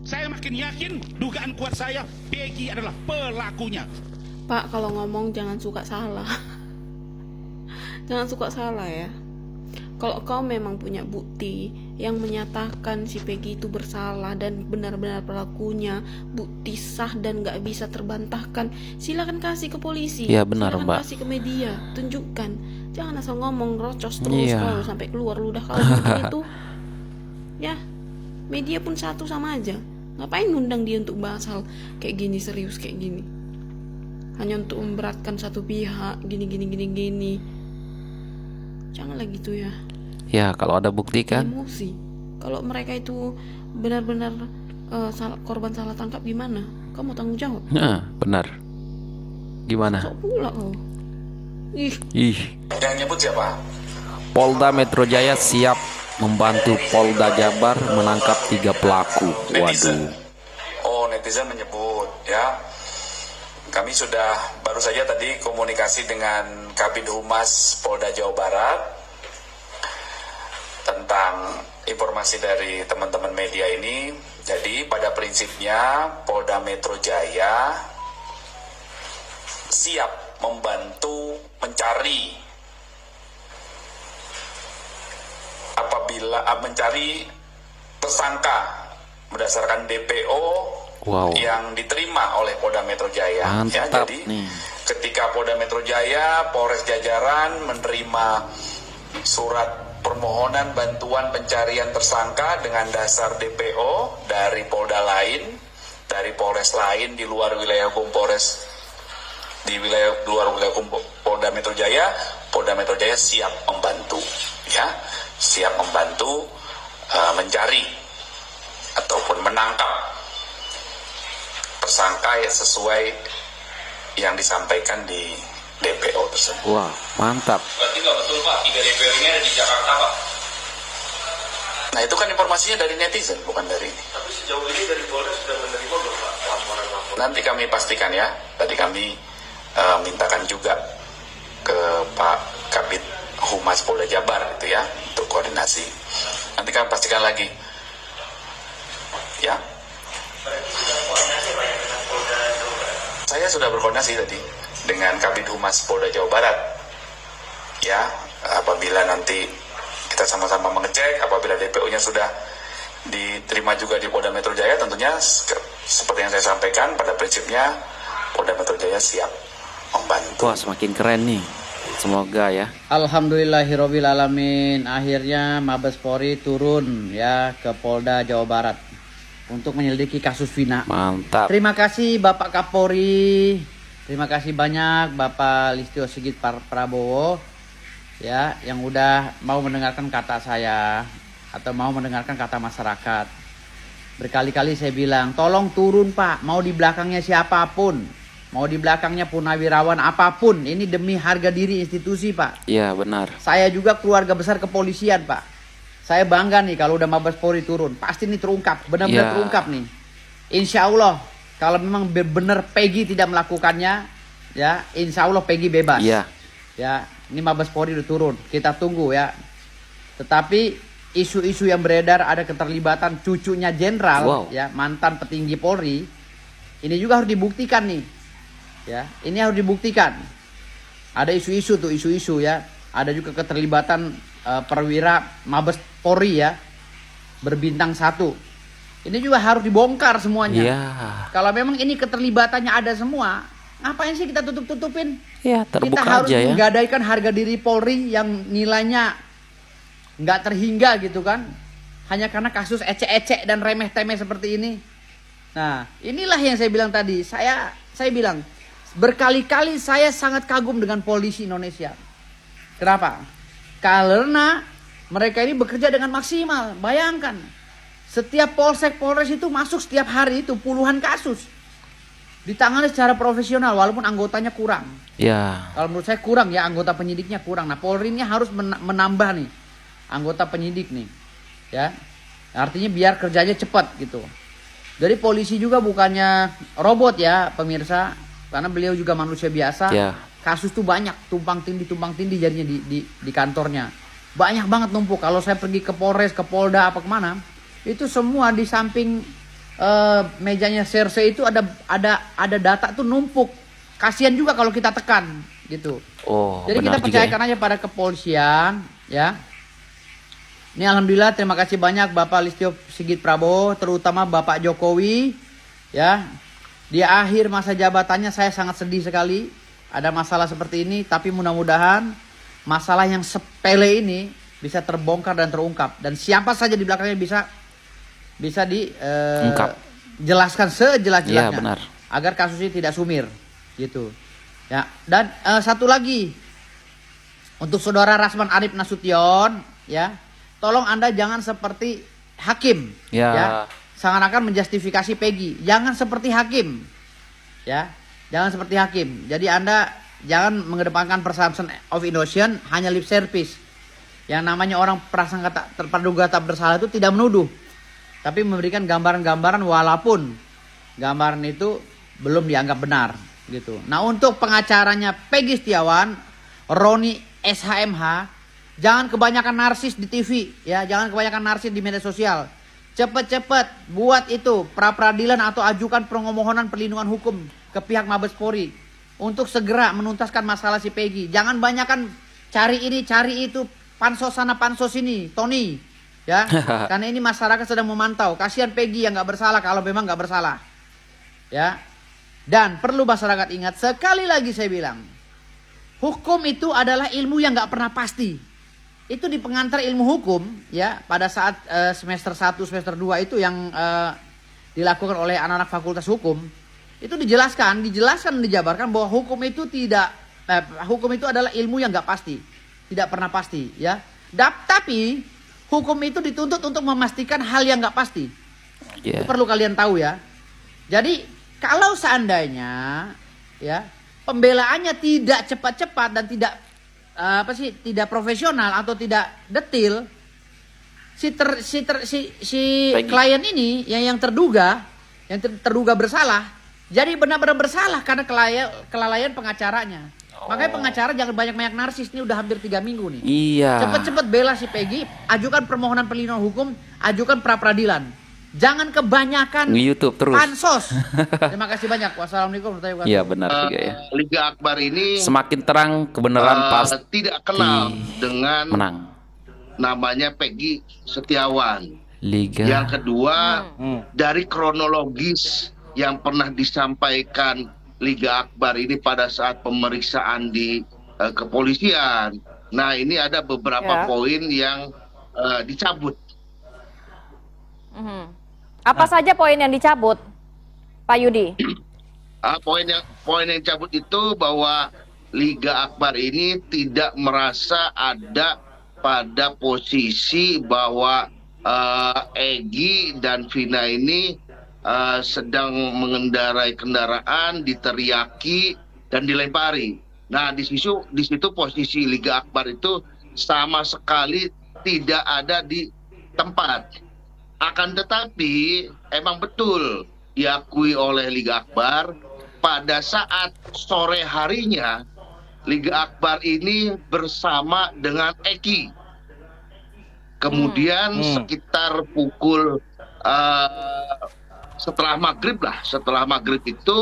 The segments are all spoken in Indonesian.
Saya makin yakin dugaan kuat saya Peggy adalah pelakunya. Pak, kalau ngomong jangan suka salah. Jangan suka salah ya. Kalau kau memang punya bukti yang menyatakan si Peggy itu bersalah dan benar-benar pelakunya, bukti sah dan gak bisa terbantahkan, silakan kasih ke polisi. Iya benar, silakan Mbak. kasih ke media, tunjukkan. Jangan asal ngomong rocos terus Iya. kau sampai keluar ludah kau seperti itu. Ya, media pun satu sama aja. Ngapain ngundang dia untuk bahas hal kayak gini, serius kayak gini? Hanya untuk memberatkan satu pihak, gini. Janganlah gitu ya. Ya kalau ada bukti kan. Emosi. Kalau mereka itu benar-benar korban salah tangkap gimana? Kamu tanggung jawab. Nah, benar. Gimana? Sok pula kau. Ih, Yang nyebut siapa? Polda Metro Jaya siap membantu Polda Jabar menangkap 3 pelaku. Netizen. Waduh. Oh, netizen menyebut ya. Kami sudah baru saja tadi komunikasi dengan Kabid Humas Polda Jawa Barat tentang informasi dari teman-teman media ini. Jadi pada prinsipnya Polda Metro Jaya siap membantu mencari mencari tersangka berdasarkan DPO Wow. yang diterima oleh Polda Metro Jaya. Ya, Mantap jadi nih. ketika Polda Metro Jaya, Polres Jajaran menerima surat permohonan bantuan pencarian tersangka dengan dasar DPO dari Polda lain, dari Polres lain di luar wilayah hukum Polres, di luar wilayah hukum Polda Metro Jaya siap membantu, ya, siap membantu mencari ataupun menangkap tersangka yang sesuai yang disampaikan di DPO tersebut. Wah, mantap. Berarti nggak betul Pak, 3 DPO ini ada di Jakarta Pak? Nah itu kan informasinya dari netizen, bukan dari ini. Tapi sejauh ini dari Polres sudah menerima belum Pak laporan-laporan? Nanti kami pastikan ya. Tadi kami mintakan juga ke Pak Kabid Humas Polda Jabar itu ya untuk koordinasi. Nanti kami pastikan lagi. Ya. Saya sudah berkoordinasi tadi dengan Kabid Humas Polda Jawa Barat. Ya, apabila nanti kita sama-sama mengecek, apabila DPO-nya sudah diterima juga di Polda Metro Jaya, tentunya seperti yang saya sampaikan, pada prinsipnya Polda Metro Jaya siap membantu. Wah, semakin keren nih. Semoga ya. Alhamdulillahirabbil alamin. Akhirnya Mabes Polri turun ya ke Polda Jawa Barat untuk menyelidiki kasus Vina. Mantap. Terima kasih Bapak Kapolri. Terima kasih banyak Bapak Listio Sigit Prabowo ya yang udah mau mendengarkan kata saya atau mau mendengarkan kata masyarakat. Berkali-kali saya bilang, tolong turun Pak, mau di belakangnya siapapun, mau di belakangnya purnawirawan apapun, ini demi harga diri institusi Pak. Iya, benar. Saya juga keluarga besar kepolisian Pak. Saya bangga nih kalau udah Mabes Polri turun. Pasti ini terungkap, benar-benar Ya. terungkap nih. Insya Allah kalau memang benar Peggy tidak melakukannya, ya insya Allah Peggy bebas. Iya. Ya, ini Mabes Polri udah turun. Kita tunggu ya. Tetapi isu-isu yang beredar ada keterlibatan cucunya jenderal, Wow. ya mantan petinggi Polri. Ini juga harus dibuktikan nih. Ya, ini harus dibuktikan. Ada isu-isu tuh, isu-isu ya. Ada juga keterlibatan perwira Mabes Polri ya, berbintang 1. Ini juga harus dibongkar semuanya. Iya. Kalau memang ini keterlibatannya ada semua, ngapain sih kita tutup-tutupin? Ya, Kita terbuka harus aja ya. menggadaikan harga diri Polri yang nilainya nggak terhingga gitu kan, hanya karena kasus ecek-ecek dan remeh-temeh seperti ini. Nah, inilah yang saya bilang tadi. Saya bilang berkali-kali saya sangat kagum dengan polisi Indonesia. Kenapa? Karena mereka ini bekerja dengan maksimal. Bayangkan, setiap polsek polres itu masuk setiap hari itu puluhan kasus, ditangani secara profesional walaupun anggotanya kurang. Ya. Kalau menurut saya kurang ya, anggota penyidiknya kurang. Nah, Polri ini harus menambah nih anggota penyidik nih, ya. Artinya biar kerjanya cepat gitu. Jadi polisi juga bukannya robot ya pemirsa, karena beliau juga manusia biasa. Ya. Kasus tuh banyak, tumpang tindih jadinya di kantornya. Banyak banget numpuk. Kalau saya pergi ke Polres, ke Polda apa kemana, itu semua di samping mejanya Cersei itu ada data tuh numpuk. Kasihan juga kalau kita tekan gitu. Oh, Jadi benar kita juga percayakan aja pada kepolisian, ya. Ini alhamdulillah terima kasih banyak Bapak Listio Sigit Prabowo, terutama Bapak Jokowi, ya. Di akhir masa jabatannya saya sangat sedih sekali ada masalah seperti ini, tapi mudah-mudahan masalah yang sepele ini bisa terbongkar dan terungkap, dan siapa saja di belakangnya bisa dijelaskan sejelas-jelasnya, Iya, benar. agar kasus ini tidak sumir gitu. Ya, dan satu lagi untuk saudara Rasman Arif Nasution, ya, tolong Anda jangan seperti hakim, Ya. seakan-akan menjustifikasi Peggy. Jangan seperti hakim, ya, jangan seperti hakim. Jadi Anda jangan mengedepankan presumption of innocence, hanya lip service. Yang namanya orang prasangka terduga tak bersalah itu tidak menuduh, tapi memberikan gambaran-gambaran walaupun gambaran itu belum dianggap benar gitu. Nah, untuk pengacaranya Peggy Setiawan, Roni SHMH, jangan kebanyakan narsis di TV, ya, jangan kebanyakan narsis di media sosial. Cepet-cepet buat itu pra peradilan atau ajukan permohonan perlindungan hukum ke pihak Mabes Polri untuk segera menuntaskan masalah si Peggy. Jangan banyakan cari ini cari itu, pansos sana pansos ini, Tony, ya. Karena ini masyarakat sedang memantau. Kasihan Peggy yang nggak bersalah kalau memang nggak bersalah, ya. Dan perlu masyarakat ingat, sekali lagi saya bilang, hukum itu adalah ilmu yang nggak pernah pasti. Itu di pengantar ilmu hukum, ya, pada saat semester 1, semester 2 itu yang dilakukan oleh anak-anak fakultas hukum, itu dijelaskan, dijabarkan bahwa hukum itu hukum itu adalah ilmu yang nggak pasti, tidak pernah pasti, ya. Tapi hukum itu dituntut untuk memastikan hal yang nggak pasti. Yeah. Itu perlu kalian tahu, ya. Jadi kalau seandainya, ya, pembelaannya tidak cepat-cepat dan tidak tidak profesional atau tidak detil, si klien ini yang terduga bersalah, jadi benar-benar bersalah karena kelalaian pengacaranya. Makanya pengacara jangan banyak-banyak narsis, ini udah hampir 3 minggu nih. Iya. Cepet-cepet bela si Peggy, ajukan permohonan perlindungan hukum, ajukan pra peradilan. Jangan kebanyakan Nge-YouTube terus. pansos. Terima kasih banyak. Wassalamualaikum warahmatullahi wabarakatuh. Iya, benar juga ya. Liga Akbar ini Semakin terang kebenaran pasti tidak kenal dengan menang. namanya Peggy Setiawan. Liga. Yang kedua, dari kronologis yang pernah disampaikan Liga Akbar ini pada saat pemeriksaan di kepolisian. Nah, ini ada beberapa poin yang dicabut. Apa saja poin yang dicabut, Pak Yudi? Poin yang dicabut itu bahwa Liga Akbar ini tidak merasa ada pada posisi bahwa Egy dan Vina ini sedang mengendarai kendaraan, diteriaki dan dilempari. Nah, di situ posisi Liga Akbar itu sama sekali tidak ada di tempat. Akan tetapi emang betul diakui oleh Liga Akbar pada saat sore harinya Liga Akbar ini bersama dengan Eki. Kemudian sekitar pukul setelah maghrib itu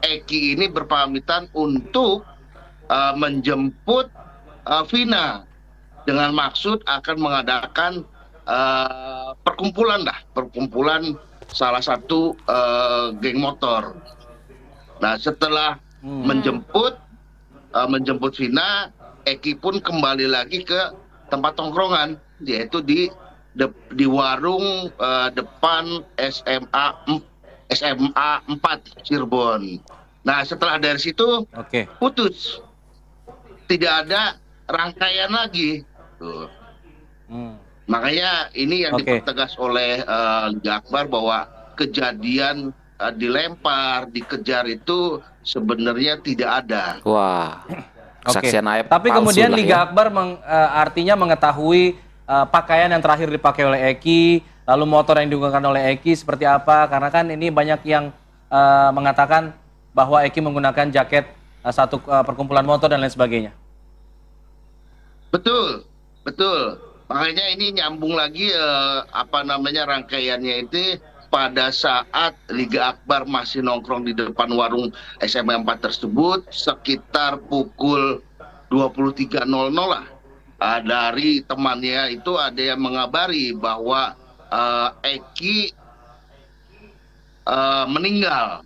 Eki ini berpamitan untuk menjemput Vina dengan maksud akan mengadakan perkumpulan salah satu geng motor. Nah, setelah menjemput Vina, Eki pun kembali lagi ke tempat tongkrongan, yaitu di warung depan SMA 4 Cirebon. Nah, setelah dari situ putus, tidak ada rangkaian lagi. Tuh. Makanya ini yang dipertegas oleh Liga Akbar bahwa kejadian dilempar, dikejar itu sebenarnya tidak ada. Wah. Kesaksian ayat Tapi palsu kemudian lah Liga ya. Akbar artinya mengetahui pakaian yang terakhir dipakai oleh Eki, lalu motor yang digunakan oleh Eki seperti apa, karena kan ini banyak yang mengatakan bahwa Eki menggunakan jaket satu perkumpulan motor dan lain sebagainya. Betul. Makanya ini nyambung lagi rangkaiannya itu pada saat Liga Akbar masih nongkrong di depan warung SMA 4 tersebut sekitar pukul 23.00 lah. Dari temannya itu ada yang mengabari bahwa Eki meninggal.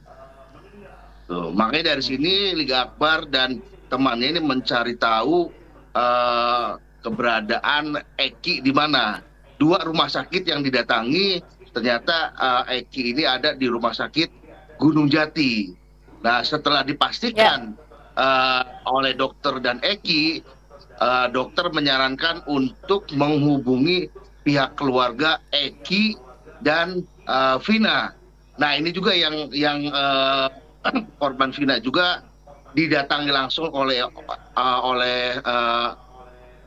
Tuh, makanya dari sini Liga Akbar dan temannya ini mencari tahu keberadaan Eki di mana. 2 rumah sakit yang didatangi, ternyata Eki ini ada di Rumah Sakit Gunung Jati. Nah, setelah dipastikan oleh dokter dan Eki, dokter menyarankan untuk menghubungi pihak keluarga Eki dan Vina. Nah, ini juga yang korban Vina juga didatangi langsung oleh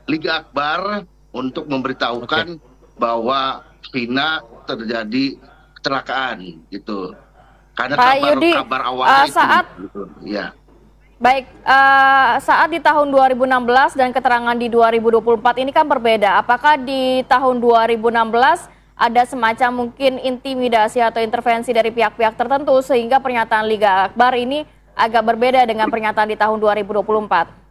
Liga Akbar untuk memberitahukan bahwa Vina terjadi kecelakaan gitu. Karena Pak Yudi, kabar awalnya saat itu gitu. Ya. baik, saat di tahun 2016 dan keterangan di 2024 ini kan berbeda. Apakah di tahun 2016 ada semacam mungkin intimidasi atau intervensi dari pihak-pihak tertentu sehingga pernyataan Liga Akbar ini agak berbeda dengan pernyataan di tahun 2024?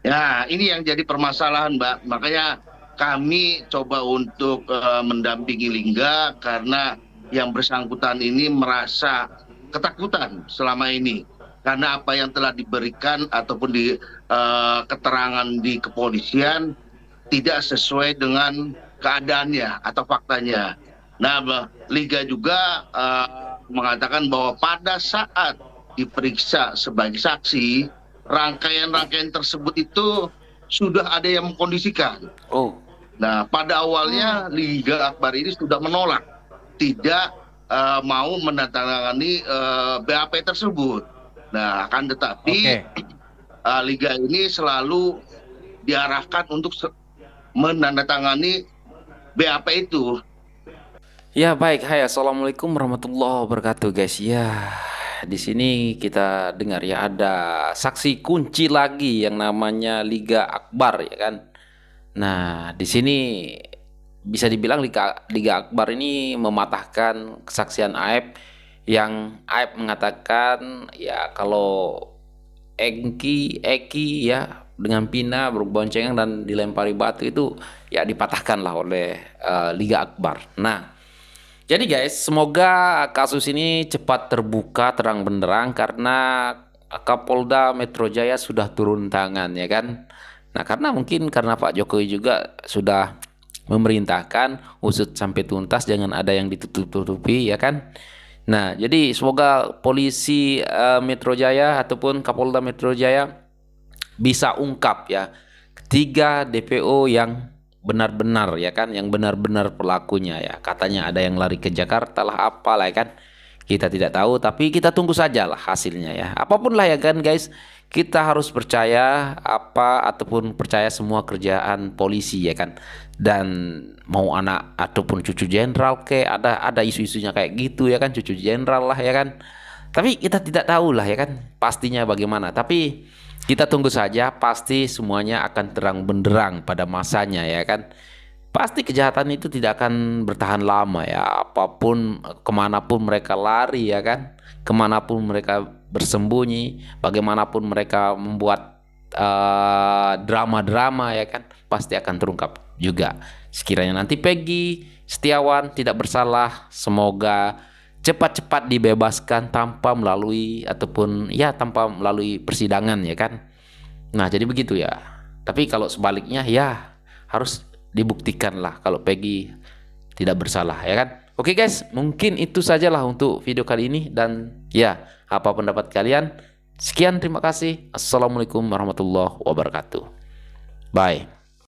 Ya, ini yang jadi permasalahan, Mbak. Makanya kami coba untuk mendampingi Lingga karena yang bersangkutan ini merasa ketakutan selama ini. Karena apa yang telah diberikan ataupun di keterangan di kepolisian tidak sesuai dengan keadaannya atau faktanya. Nah, Liga juga mengatakan bahwa pada saat diperiksa sebagai saksi, rangkaian-rangkaian tersebut itu sudah ada yang mengkondisikan. Oh. Nah, pada awalnya Liga Akbar ini sudah menolak, tidak mau menandatangani BAP tersebut. Nah, akan tetapi Liga ini selalu diarahkan untuk menandatangani BAP itu. Ya baik, hai, assalamualaikum warahmatullahi wabarakatuh guys. Ya, di sini kita dengar ya ada saksi kunci lagi yang namanya Liga Akbar ya kan. Nah, di sini bisa dibilang Liga Akbar ini mematahkan kesaksian Aep yang Aep mengatakan ya kalau Eki ya dengan Pina berboncengan dan dilempari batu itu ya dipatahkan lah oleh Liga Akbar. Nah, jadi guys, semoga kasus ini cepat terbuka terang benderang karena Kapolda Metro Jaya sudah turun tangan ya kan. Nah, karena Pak Jokowi juga sudah memerintahkan usut sampai tuntas, jangan ada yang ditutup-tutupi ya kan. Nah, jadi semoga polisi Metro Jaya ataupun Kapolda Metro Jaya bisa ungkap ya 3 DPO yang benar-benar ya kan, yang benar-benar pelakunya ya. Katanya ada yang lari ke Jakarta lah apalah ya kan. Kita tidak tahu, tapi kita tunggu saja lah hasilnya ya. Apapun lah ya kan guys, kita harus percaya ataupun percaya semua kerjaan polisi ya kan. Dan mau anak ataupun cucu jenderal ada isu-isunya kayak gitu ya kan, cucu jenderal lah ya kan. Tapi kita tidak tahu lah ya kan pastinya bagaimana. Tapi kita tunggu saja, pasti semuanya akan terang benderang pada masanya ya kan. Pasti kejahatan itu tidak akan bertahan lama ya. Apapun, kemanapun mereka lari ya kan, kemanapun mereka bersembunyi, bagaimanapun mereka membuat drama-drama ya kan, pasti akan terungkap juga. Sekiranya nanti Peggy Setiawan tidak bersalah, semoga cepat-cepat dibebaskan tanpa melalui persidangan ya kan. Nah, jadi begitu ya. Tapi kalau sebaliknya ya harus dibuktikan lah kalau Peggy tidak bersalah ya kan. Oke guys, mungkin itu sajalah untuk video kali ini dan ya, apa pendapat kalian? Sekian, terima kasih. Assalamualaikum warahmatullahi wabarakatuh. Bye.